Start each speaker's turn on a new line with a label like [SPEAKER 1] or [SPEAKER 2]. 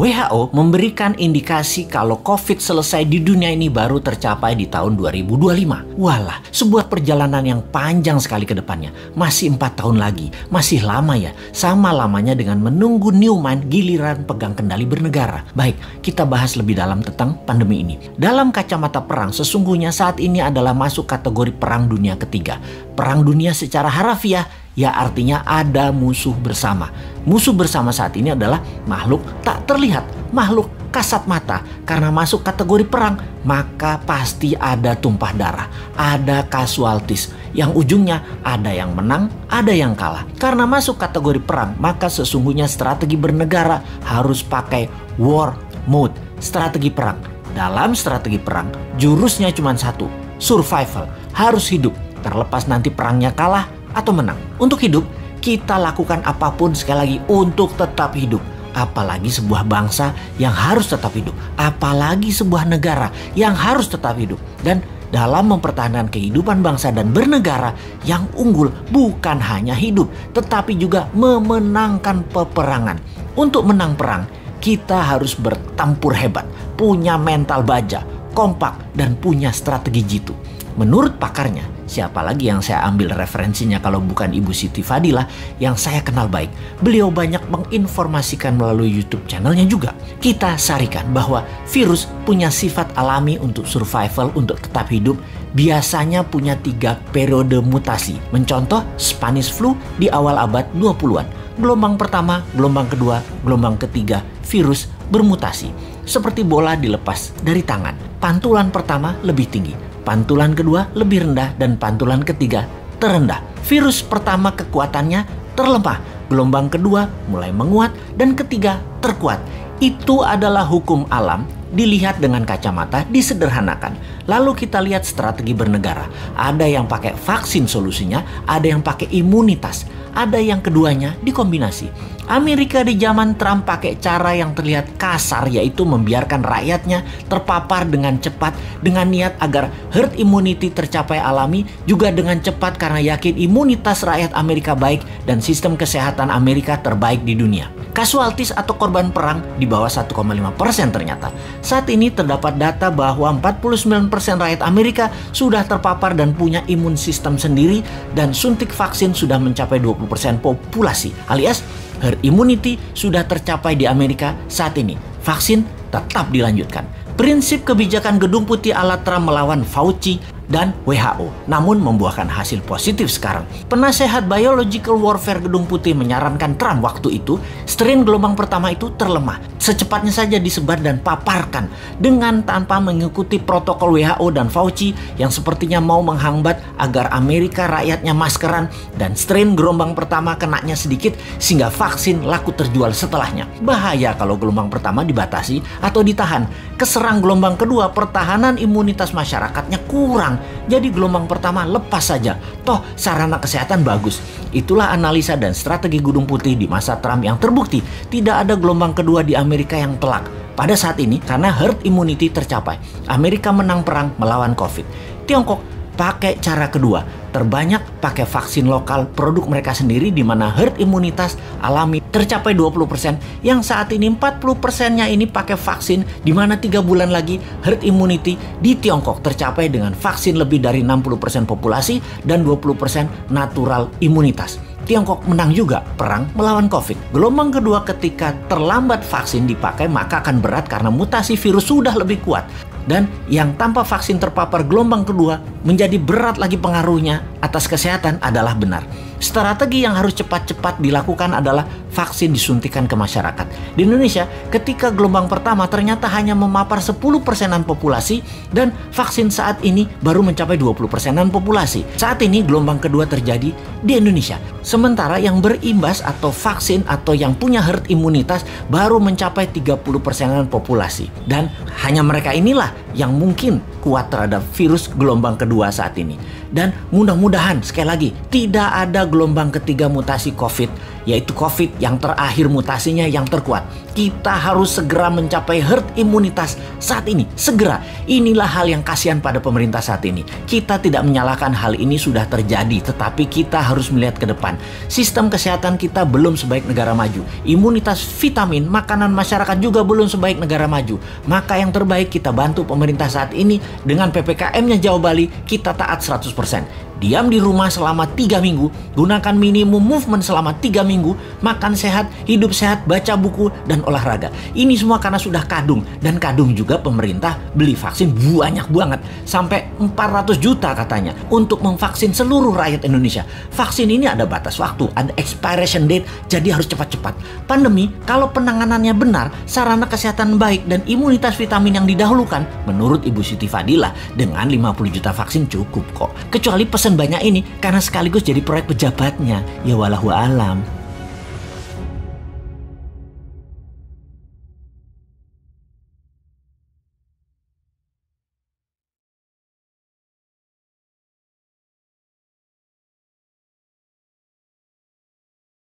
[SPEAKER 1] WHO memberikan indikasi kalau COVID selesai di dunia ini baru tercapai di tahun 2025. Walah, sebuah perjalanan yang panjang sekali ke depannya. Masih 4 tahun lagi. Masih lama ya. Sama lamanya dengan menunggu Newman giliran pegang kendali bernegara. Baik, kita bahas lebih dalam tentang pandemi ini. Dalam kacamata perang, sesungguhnya saat ini adalah masuk kategori perang dunia ketiga. Perang dunia secara harafiah ya artinya ada musuh bersama. Musuh bersama saat ini adalah makhluk tak terlihat, makhluk kasat mata. Karena masuk kategori perang, maka pasti ada tumpah darah, ada casualties. Yang ujungnya ada yang menang, ada yang kalah. Karena masuk kategori perang, maka sesungguhnya strategi bernegara harus pakai war mode, strategi perang. Dalam strategi perang, jurusnya cuma satu, survival, harus hidup. Terlepas nanti perangnya kalah atau menang. Untuk hidup, kita lakukan apapun sekali lagi untuk tetap hidup. Apalagi sebuah bangsa yang harus tetap hidup. Apalagi sebuah negara yang harus tetap hidup. Dan dalam mempertahankan kehidupan bangsa dan bernegara, yang unggul bukan hanya hidup, tetapi juga memenangkan peperangan. Untuk menang perang, kita harus bertempur hebat, punya mental baja, kompak, dan punya strategi jitu. Menurut pakarnya, siapa lagi yang saya ambil referensinya kalau bukan Ibu Siti Fadilah yang saya kenal baik. Beliau banyak menginformasikan melalui YouTube channelnya juga. Kita sarikan bahwa virus punya sifat alami untuk survival, untuk tetap hidup. Biasanya punya 3 periode mutasi. Mencontoh Spanish flu di awal abad 20-an. Gelombang pertama, gelombang kedua, gelombang ketiga, virus bermutasi. Seperti bola dilepas dari tangan. Pantulan pertama lebih tinggi, pantulan kedua lebih rendah, dan pantulan ketiga terendah. Virus pertama kekuatannya terlemah, gelombang kedua mulai menguat, dan ketiga terkuat. Itu adalah hukum alam, dilihat dengan kacamata, disederhanakan. Lalu kita lihat strategi bernegara. Ada yang pakai vaksin solusinya, ada yang pakai imunitas, ada yang keduanya dikombinasi. Amerika di zaman Trump pakai cara yang terlihat kasar, yaitu membiarkan rakyatnya terpapar dengan cepat dengan niat agar herd immunity tercapai alami, juga dengan cepat karena yakin imunitas rakyat Amerika baik dan sistem kesehatan Amerika terbaik di dunia. Casualties atau korban perang di bawah 1,5% ternyata. Saat ini terdapat data bahwa 49% rakyat Amerika sudah terpapar dan punya imun sistem sendiri, dan suntik vaksin sudah mencapai 20% populasi, alias herd immunity sudah tercapai di Amerika saat ini. Vaksin tetap dilanjutkan. Prinsip kebijakan Gedung Putih ala Trump melawan Fauci dan WHO, namun membuahkan hasil positif sekarang. Penasehat Biological Warfare Gedung Putih menyarankan Trump waktu itu, strain gelombang pertama itu terlemah. Secepatnya saja disebar dan paparkan dengan tanpa mengikuti protokol WHO dan Fauci yang sepertinya mau menghambat agar Amerika rakyatnya maskeran, dan strain gelombang pertama kenanya sedikit sehingga vaksin laku terjual setelahnya. Bahaya kalau gelombang pertama dibatasi atau ditahan. Keserang gelombang kedua, pertahanan imunitas masyarakatnya kurang. Jadi gelombang pertama lepas saja. Toh sarana kesehatan bagus. Itulah analisa dan strategi Gedung Putih di masa Trump yang terbukti tidak ada gelombang kedua di Amerika yang telak. Pada saat ini karena herd immunity tercapai, Amerika menang perang melawan COVID. Tiongkok pakai cara kedua, terbanyak pakai vaksin lokal produk mereka sendiri, di mana herd imunitas alami tercapai 20%, yang saat ini 40%-nya ini pakai vaksin, di mana 3 bulan lagi herd immunity di Tiongkok tercapai dengan vaksin lebih dari 60% populasi dan 20% natural imunitas. Tiongkok menang juga perang melawan COVID. Gelombang kedua ketika terlambat vaksin dipakai maka akan berat karena mutasi virus sudah lebih kuat. Dan yang tanpa vaksin terpapar gelombang kedua menjadi berat lagi pengaruhnya atas kesehatan adalah benar. Strategi yang harus cepat-cepat dilakukan adalah vaksin disuntikan ke masyarakat. Di Indonesia, ketika gelombang pertama ternyata hanya memapar 10%-an populasi, dan vaksin saat ini baru mencapai 20%-an populasi. Saat ini gelombang kedua terjadi di Indonesia. Sementara yang berimbas atau vaksin atau yang punya herd imunitas baru mencapai 30%-an populasi. Dan hanya mereka inilah yang mungkin kuat terhadap virus gelombang kedua saat ini. Dan mudah-mudahan sekali lagi tidak ada gelombang ketiga mutasi COVID, yaitu COVID yang terakhir mutasinya yang terkuat. Kita harus segera mencapai herd imunitas saat ini, segera. Inilah hal yang kasihan pada pemerintah saat ini. Kita tidak menyalahkan hal ini sudah terjadi, tetapi kita harus melihat ke depan. Sistem kesehatan kita belum sebaik negara maju. Imunitas vitamin makanan masyarakat juga belum sebaik negara maju. Maka yang terbaik kita bantu pemerintah saat ini dengan PPKM-nya Jawa Bali, kita taat 100%. Diam di rumah selama 3 minggu, gunakan minimum movement selama 3 minggu, makan sehat, hidup sehat, baca buku, dan olahraga. Ini semua karena sudah kadung, dan kadung juga pemerintah beli vaksin banyak banget, sampai 400 juta katanya, untuk memvaksin seluruh rakyat Indonesia. Vaksin ini ada batas waktu, ada expiration date, jadi harus cepat-cepat. Pandemi, kalau penanganannya benar, sarana kesehatan baik, dan imunitas vitamin yang didahulukan, menurut Ibu Siti Fadilah, dengan 50 juta vaksin cukup kok. Kecuali pesan banyak ini karena sekaligus jadi proyek pejabatnya. Ya walahu alam.